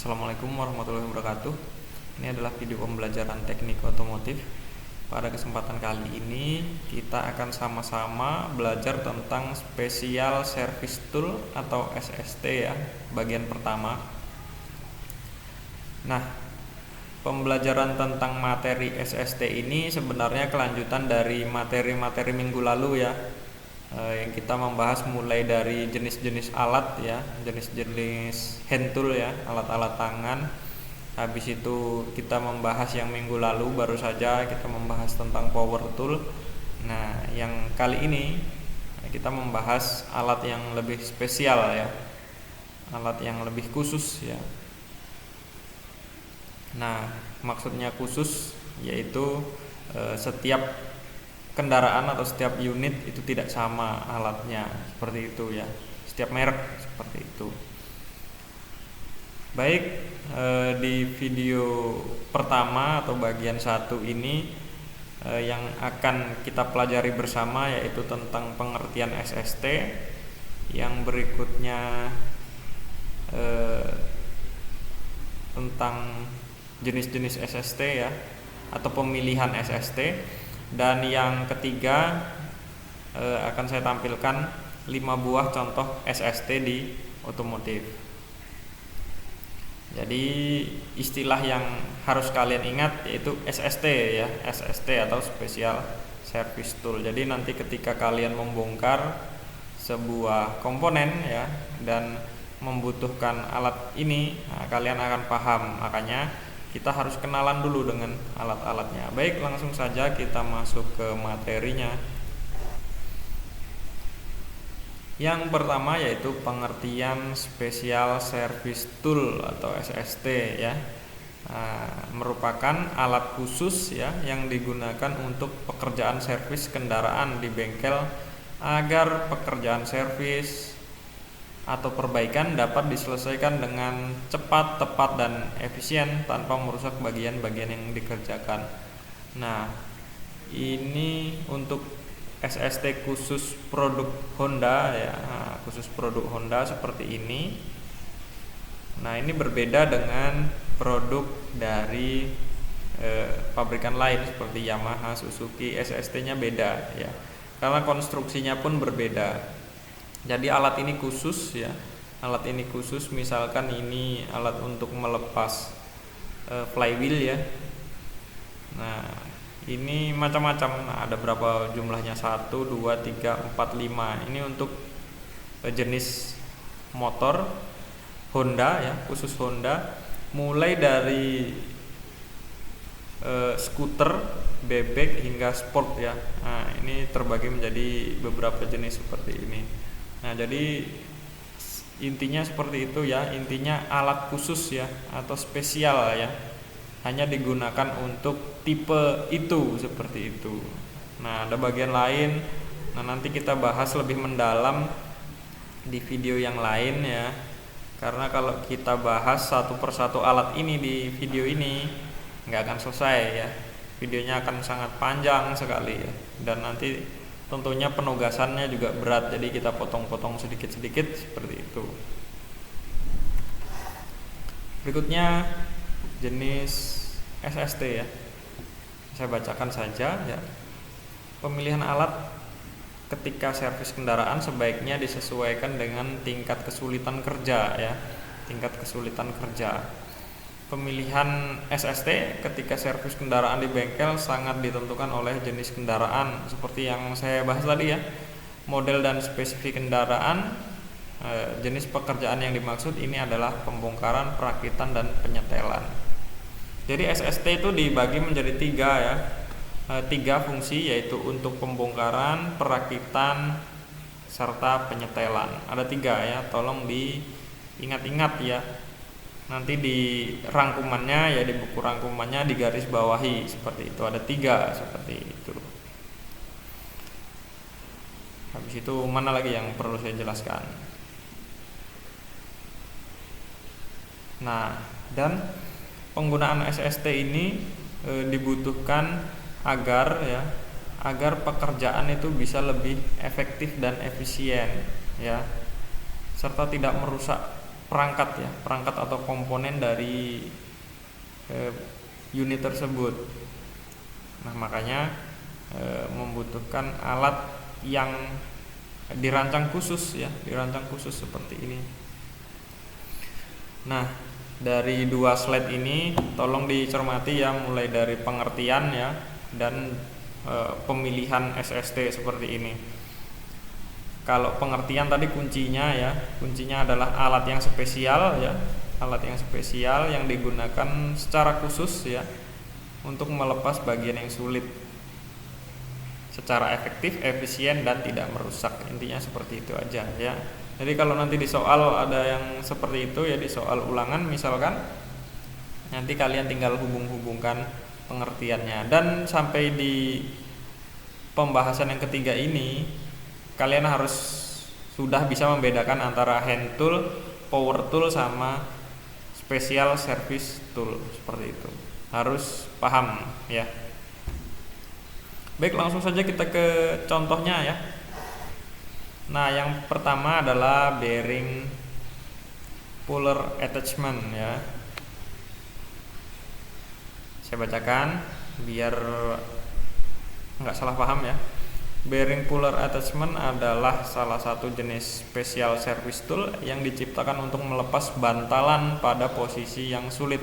Assalamualaikum warahmatullahi wabarakatuh. Ini adalah video pembelajaran teknik otomotif. Pada kesempatan kali ini kita akan sama-sama belajar tentang Special Service Tool atau SST ya, bagian pertama. Nah, pembelajaran tentang materi SST ini sebenarnya kelanjutan dari materi-materi minggu lalu ya, yang kita membahas mulai dari jenis-jenis alat ya, jenis-jenis hand tool ya, alat-alat tangan. Habis itu kita membahas yang minggu lalu baru saja kita membahas tentang power tool. Nah, yang kali ini kita membahas alat yang lebih spesial ya, alat yang lebih khusus ya. Nah, maksudnya khusus yaitu setiap kendaraan atau setiap unit itu tidak sama alatnya, seperti itu ya, setiap merek seperti itu. Baik, di video pertama atau bagian 1 ini yang akan kita pelajari bersama yaitu tentang pengertian SST. Yang berikutnya tentang jenis-jenis SST ya, atau pemilihan SST. Dan yang ketiga akan saya tampilkan 5 buah contoh SST di otomotif. Jadi istilah yang harus kalian ingat yaitu SST ya, SST atau Special Service Tool. Jadi nanti ketika kalian membongkar sebuah komponen ya dan membutuhkan alat ini, nah, kalian akan paham. Makanya kita harus kenalan dulu dengan alat-alatnya. Baik, langsung saja kita masuk ke materinya. Yang pertama yaitu pengertian Special Service Tool atau SST ya. Merupakan alat khusus ya yang digunakan untuk pekerjaan servis kendaraan di bengkel agar pekerjaan servis atau perbaikan dapat diselesaikan dengan cepat, tepat, dan efisien tanpa merusak bagian-bagian yang dikerjakan. Nah, ini untuk SST khusus produk Honda ya, khusus produk Honda seperti ini. Nah, ini berbeda dengan produk dari pabrikan lain seperti Yamaha, Suzuki. SST-nya beda ya, karena konstruksinya pun berbeda. Jadi alat ini khusus ya, alat ini khusus. Misalkan ini alat untuk melepas flywheel ya. Nah, ini macam-macam. Nah, ada berapa jumlahnya? 1, 2, 3, 4, 5. Ini untuk jenis motor Honda ya, khusus Honda. Mulai dari skuter, bebek hingga sport ya. Nah, ini terbagi menjadi beberapa jenis seperti ini. Nah, jadi intinya seperti itu ya, intinya alat khusus ya atau spesial ya, hanya digunakan untuk tipe itu, seperti itu. Nah, ada bagian lain, nah nanti kita bahas lebih mendalam di video yang lain ya, karena kalau kita bahas satu persatu alat ini di video ini nggak akan selesai ya, videonya akan sangat panjang sekali ya, dan nanti tentunya penugasannya juga berat, jadi kita potong-potong sedikit-sedikit seperti itu. Berikutnya jenis SST ya, saya bacakan saja ya. Pemilihan alat ketika servis kendaraan sebaiknya disesuaikan dengan tingkat kesulitan kerja ya, tingkat kesulitan kerja. Pemilihan SST ketika servis kendaraan di bengkel sangat ditentukan oleh jenis kendaraan, seperti yang saya bahas tadi ya, model dan spesifik kendaraan, jenis pekerjaan yang dimaksud ini adalah pembongkaran, perakitan, dan penyetelan. Jadi SST itu dibagi menjadi 3 ya, 3 fungsi, yaitu untuk pembongkaran, perakitan, serta penyetelan. Ada 3 ya, tolong diingat-ingat ya. Nanti di rangkumannya ya, di buku rangkumannya digaris bawahi seperti itu, ada 3 seperti itu. Habis itu mana lagi yang perlu saya jelaskan? Nah, dan penggunaan SST ini dibutuhkan agar pekerjaan itu bisa lebih efektif dan efisien ya, serta tidak merusak perangkat ya, perangkat atau komponen dari unit tersebut. Nah, makanya membutuhkan alat yang dirancang khusus ya, dirancang khusus seperti ini. Nah, dari dua slide ini tolong dicermati ya, mulai dari pengertian ya dan pemilihan SST seperti ini. Kalau pengertian tadi kuncinya ya, kuncinya adalah alat yang spesial ya, alat yang spesial yang digunakan secara khusus ya untuk melepas bagian yang sulit secara efektif, efisien, dan tidak merusak. Intinya seperti itu aja ya. Jadi kalau nanti di soal ada yang seperti itu ya, di soal ulangan misalkan, nanti kalian tinggal hubung-hubungkan pengertiannya. Dan sampai di pembahasan yang ketiga ini kalian harus sudah bisa membedakan antara hand tool, power tool, sama special service tool, seperti itu. Harus paham ya. Baik, langsung saja kita ke contohnya ya. Nah, yang pertama adalah bearing puller attachment ya. Saya bacakan biar nggak salah paham ya. Bearing puller attachment adalah salah satu jenis special service tool yang diciptakan untuk melepas bantalan pada posisi yang sulit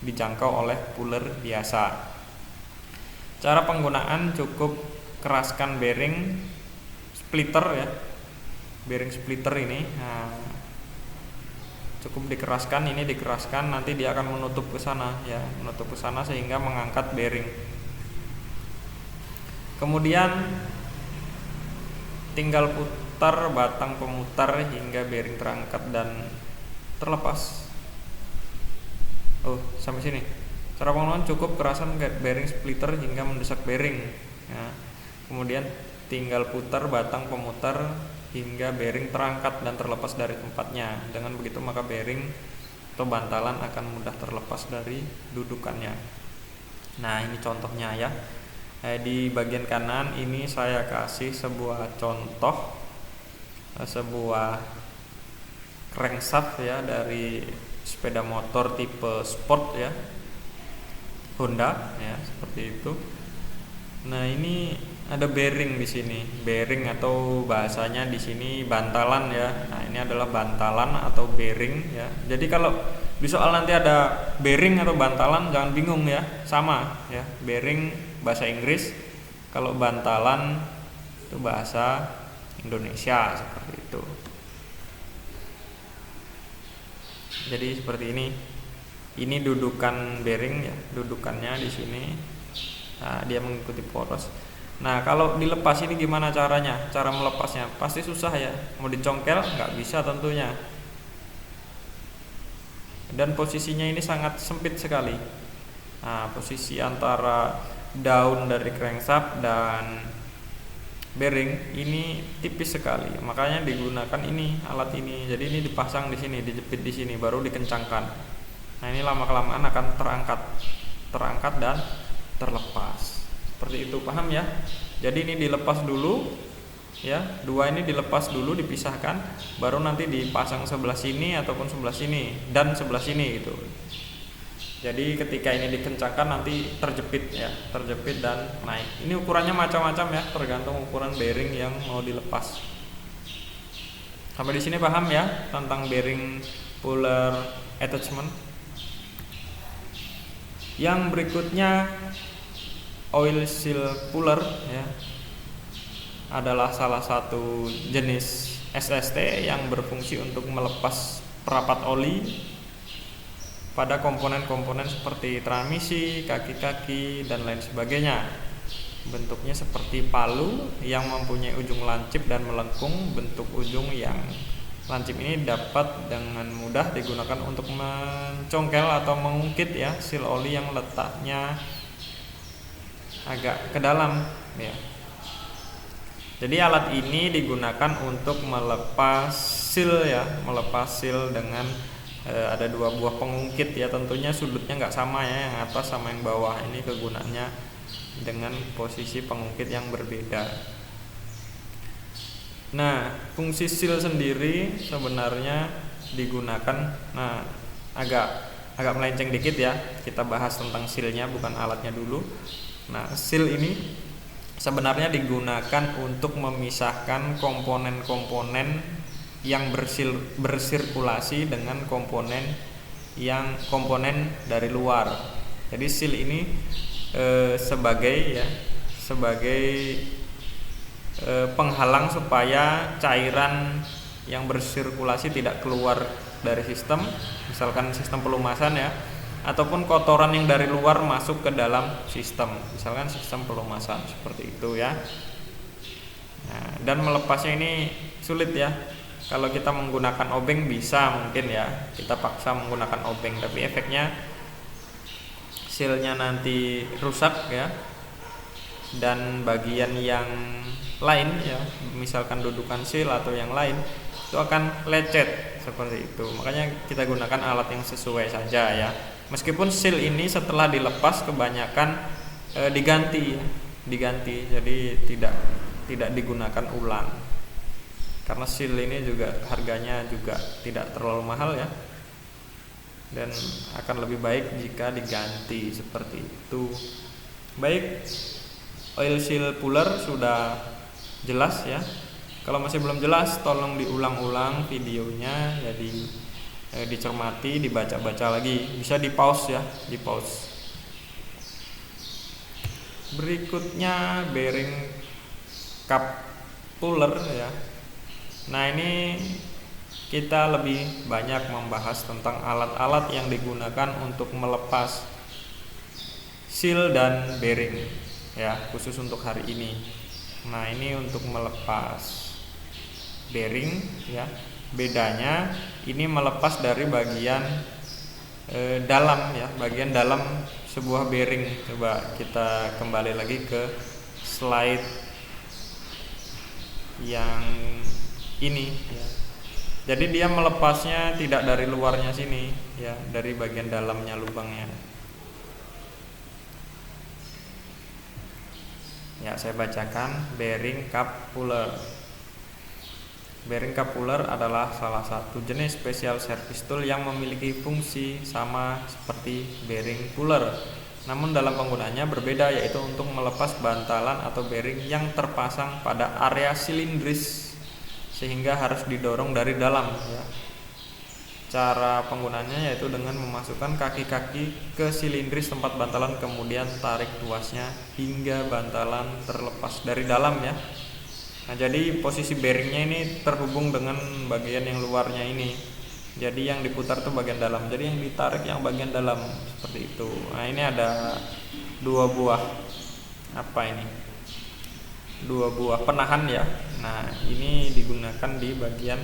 dijangkau oleh puller biasa. Cara penggunaan cukup keraskan bearing splitter ya. Bearing splitter ini cukup dikeraskan, ini dikeraskan, nanti dia akan menutup ke sana ya, menutup ke sana sehingga mengangkat bearing. Kemudian tinggal putar batang pemutar hingga bearing terangkat dan terlepas. Sampai sini. Cara penggunaan cukup kerasan bearing splitter hingga mendesak bearing ya. Kemudian tinggal putar batang pemutar hingga bearing terangkat dan terlepas dari tempatnya. Dengan begitu maka bearing atau bantalan akan mudah terlepas dari dudukannya. Nah, ini contohnya ya. Di bagian kanan ini saya kasih sebuah contoh, sebuah crankshaft ya dari sepeda motor tipe sport ya, Honda ya, seperti itu. Nah, ini ada bearing di sini, bearing atau bahasanya di sini bantalan ya. Nah, ini adalah bantalan atau bearing ya. Jadi kalau di soal nanti ada bearing atau bantalan jangan bingung ya, sama ya. Bearing bahasa Inggris, kalau bantalan itu bahasa Indonesia, seperti itu. Jadi seperti ini. Ini dudukan bearing ya, dudukannya di sini. Nah, dia mengikuti poros. Nah, kalau dilepas ini gimana caranya? Cara melepasnya pasti susah ya. Mau dicongkel nggak bisa tentunya. Dan posisinya ini sangat sempit sekali. Nah, posisi antara daun dari crankshaft dan bearing ini tipis sekali. Makanya digunakan ini, alat ini. Jadi ini dipasang di sini, dijepit di sini, baru dikencangkan. Nah, ini lama-kelamaan akan terangkat dan terlepas. Seperti itu, paham ya? Jadi ini dilepas dulu ya, dua ini dilepas dulu, dipisahkan, baru nanti dipasang sebelah sini ataupun sebelah sini dan sebelah sini gitu. Jadi ketika ini dikencangkan nanti terjepit ya, terjepit dan naik. Ini ukurannya macam-macam ya, tergantung ukuran bearing yang mau dilepas. Sampai di sini paham ya tentang bearing puller attachment. Yang berikutnya oil seal puller ya, adalah salah satu jenis SST yang berfungsi untuk melepas perapat oli pada komponen-komponen seperti transmisi, kaki-kaki, dan lain sebagainya. Bentuknya seperti palu yang mempunyai ujung lancip dan melengkung. Bentuk ujung yang lancip ini dapat dengan mudah digunakan untuk mencongkel atau mengungkit ya seal oli yang letaknya agak ke dalam ya. Jadi alat ini digunakan untuk melepas seal ya, melepas seal dengan ada dua buah pengungkit ya, tentunya sudutnya nggak sama ya, yang atas sama yang bawah. Ini kegunaannya dengan posisi pengungkit yang berbeda. Nah, fungsi seal sendiri sebenarnya digunakan. Nah, agak melenceng dikit ya, kita bahas tentang sealnya bukan alatnya dulu. Nah, seal ini sebenarnya digunakan untuk memisahkan komponen-komponen yang bersirkulasi dengan komponen dari luar. Jadi seal ini sebagai penghalang supaya cairan yang bersirkulasi tidak keluar dari sistem, misalkan sistem pelumasan ya, ataupun kotoran yang dari luar masuk ke dalam sistem, misalkan sistem pelumasan seperti itu ya. Nah, dan melepasnya ini sulit ya. Kalau kita menggunakan obeng bisa mungkin ya, kita paksa menggunakan obeng, tapi efeknya sealnya nanti rusak ya, dan bagian yang lain ya, misalkan dudukan seal atau yang lain, itu akan lecet seperti itu. Makanya kita gunakan alat yang sesuai saja ya. Meskipun seal ini setelah dilepas kebanyakan diganti, jadi tidak digunakan ulang. Karena seal ini juga harganya juga tidak terlalu mahal ya, dan akan lebih baik jika diganti seperti itu. Baik, oil seal puller sudah jelas ya. Kalau masih belum jelas, tolong diulang-ulang videonya, jadi dicermati, dibaca-baca lagi, bisa di pause ya, di pause. Berikutnya bearing cup puller ya. Nah, ini kita lebih banyak membahas tentang alat-alat yang digunakan untuk melepas seal dan bearing ya, khusus untuk hari ini. Nah, ini untuk melepas bearing ya. Bedanya ini melepas dari bagian dalam ya, bagian dalam sebuah bearing. Coba kita kembali lagi ke slide yang ini ya. Jadi dia melepasnya tidak dari luarnya sini ya, dari bagian dalamnya lubangnya. Ya, saya bacakan bearing cup puller. Bearing cup puller adalah salah satu jenis special service tool yang memiliki fungsi sama seperti bearing puller. Namun dalam penggunaannya berbeda, yaitu untuk melepas bantalan atau bearing yang terpasang pada area silindris sehingga harus didorong dari dalam ya. Cara penggunaannya yaitu dengan memasukkan kaki-kaki ke silindris tempat bantalan, kemudian tarik tuasnya hingga bantalan terlepas dari dalam ya. Nah, jadi posisi bearingnya ini terhubung dengan bagian yang luarnya ini. Jadi yang diputar itu bagian dalam, jadi yang ditarik yang bagian dalam seperti itu. Nah, ini ada dua buah penahan ya. Nah, ini digunakan di bagian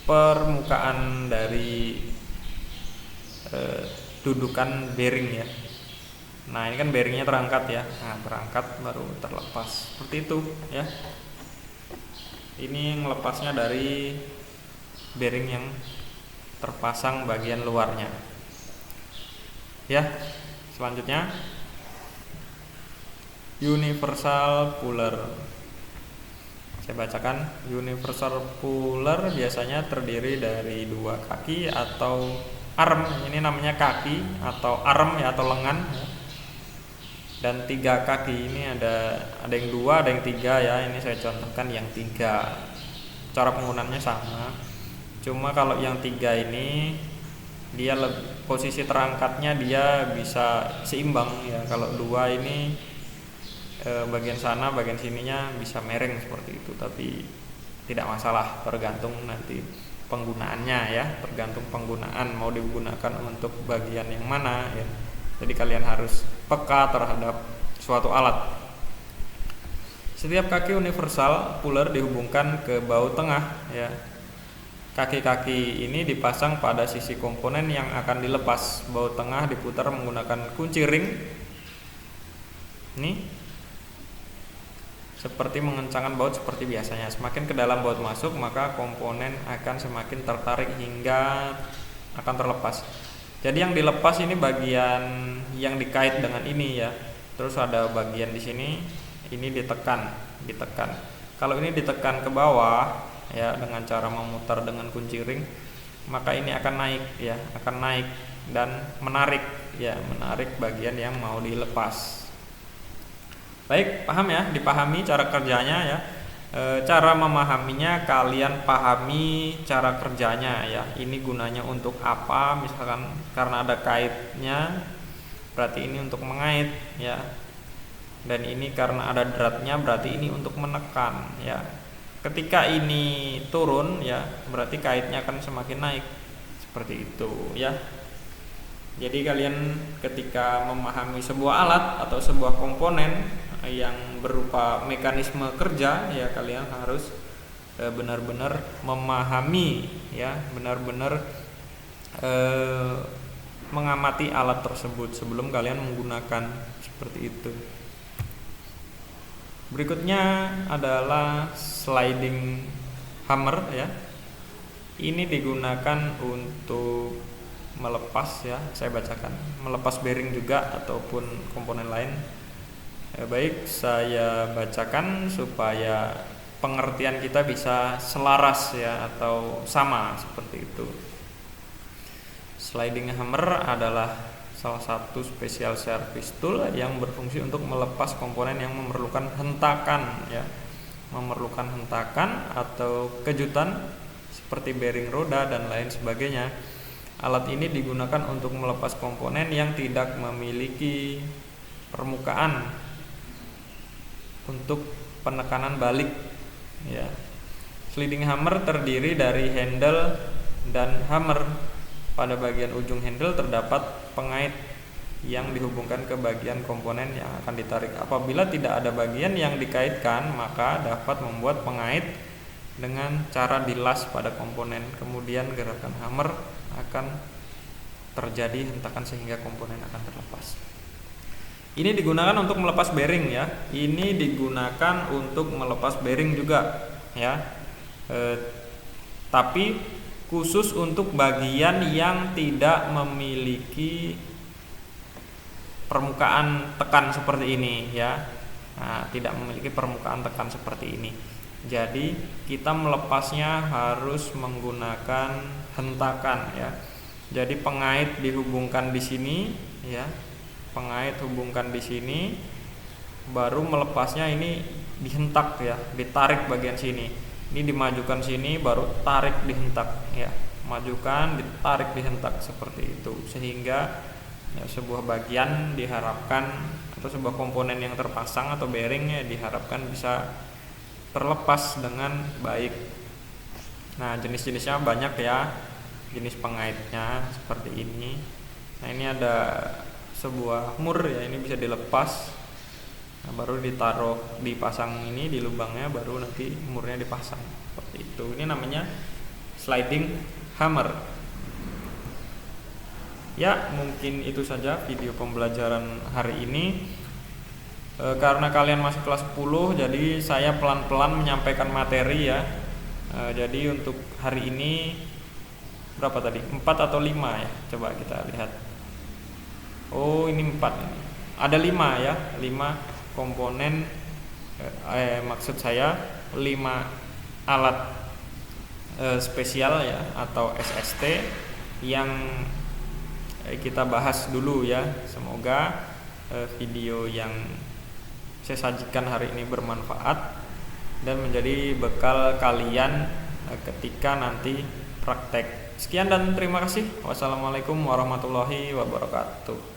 permukaan dari dudukan bearing ya. Nah, ini kan bearingnya terangkat ya. Nah, terangkat baru terlepas seperti itu ya. Ini melepasnya dari bearing yang terpasang bagian luarnya ya. Selanjutnya universal puller. Saya bacakan, universal puller biasanya terdiri dari dua kaki atau arm, ini namanya kaki atau arm ya, atau lengan ya. Dan tiga kaki, ini ada yang dua, ada yang tiga ya. Ini saya contohkan yang tiga. Cara penggunaannya sama, cuma kalau yang tiga ini dia posisi terangkatnya dia bisa seimbang ya. Kalau dua ini bagian sana bagian sininya bisa miring seperti itu, tapi tidak masalah, tergantung nanti penggunaannya ya, tergantung penggunaan mau digunakan untuk bagian yang mana ya. Jadi kalian harus peka terhadap suatu alat. Setiap kaki universal puller dihubungkan ke baut tengah ya. Kaki-kaki ini dipasang pada sisi komponen yang akan dilepas. Baut tengah diputar menggunakan kunci ring. Ini seperti mengencangkan baut seperti biasanya. Semakin ke dalam baut masuk, maka komponen akan semakin tertarik hingga akan terlepas. Jadi yang dilepas ini bagian yang dikait dengan ini ya. Terus ada bagian di sini, ini ditekan. Kalau ini ditekan ke bawah ya dengan cara memutar dengan kunci ring, maka ini akan naik ya, akan naik dan menarik ya, menarik bagian yang mau dilepas. Baik, paham ya, dipahami cara kerjanya ya. Cara memahaminya kalian pahami cara kerjanya ya. Ini gunanya untuk apa? Misalkan karena ada kaitnya, berarti ini untuk mengait ya. Dan ini karena ada dratnya, berarti ini untuk menekan ya. Ketika ini turun ya, berarti kaitnya akan semakin naik. Seperti itu ya. Jadi kalian ketika memahami sebuah alat atau sebuah komponen yang berupa mekanisme kerja ya, kalian harus benar-benar memahami ya, benar-benar mengamati alat tersebut sebelum kalian menggunakan, seperti itu. Berikutnya adalah sliding hammer ya. Ini digunakan untuk melepas ya, saya bacakan, melepas bearing juga ataupun komponen lain. Baik, saya bacakan supaya pengertian kita bisa selaras ya, atau sama seperti itu. Sliding hammer adalah salah satu special service tool yang berfungsi untuk melepas komponen yang memerlukan hentakan ya, memerlukan hentakan atau kejutan seperti bearing roda dan lain sebagainya. Alat ini digunakan untuk melepas komponen yang tidak memiliki permukaan untuk penekanan balik ya. Sliding hammer terdiri dari handle dan hammer. Pada bagian ujung handle terdapat pengait yang dihubungkan ke bagian komponen yang akan ditarik. Apabila tidak ada bagian yang dikaitkan, maka dapat membuat pengait dengan cara dilas pada komponen. Kemudian gerakan hammer akan terjadi hentakan sehingga komponen akan terlepas. Ini digunakan untuk melepas bearing ya. Ini digunakan untuk melepas bearing juga ya. Tapi khusus untuk bagian yang tidak memiliki permukaan tekan seperti ini ya. Nah, tidak memiliki permukaan tekan seperti ini. Jadi kita melepasnya harus menggunakan hentakan ya. Jadi pengait dihubungkan di sini ya. Pengait hubungkan di sini, baru melepasnya ini dihentak ya, ditarik bagian sini. Ini dimajukan sini, baru tarik dihentak ya. Majukan, ditarik dihentak seperti itu, sehingga ya, sebuah bagian diharapkan atau sebuah komponen yang terpasang atau bearingnya diharapkan bisa terlepas dengan baik. Nah, jenis-jenisnya banyak ya, jenis pengaitnya seperti ini. Nah, ini ada sebuah mur ya, ini bisa dilepas, nah, baru ditaruh, dipasang ini di lubangnya, baru nanti murnya dipasang seperti itu. Ini namanya sliding hammer ya. Mungkin itu saja video pembelajaran hari ini. Karena kalian masih kelas 10, jadi saya pelan-pelan menyampaikan materi ya. Jadi untuk hari ini berapa tadi? 4 atau 5 ya, coba kita lihat. Oh, ini 4 ini. Ada 5 ya, 5 komponen maksud saya 5 alat spesial ya, atau SST yang kita bahas dulu ya. Semoga video yang saya sajikan hari ini bermanfaat dan menjadi bekal kalian ketika nanti praktek. Sekian dan terima kasih. Wassalamualaikum warahmatullahi wabarakatuh.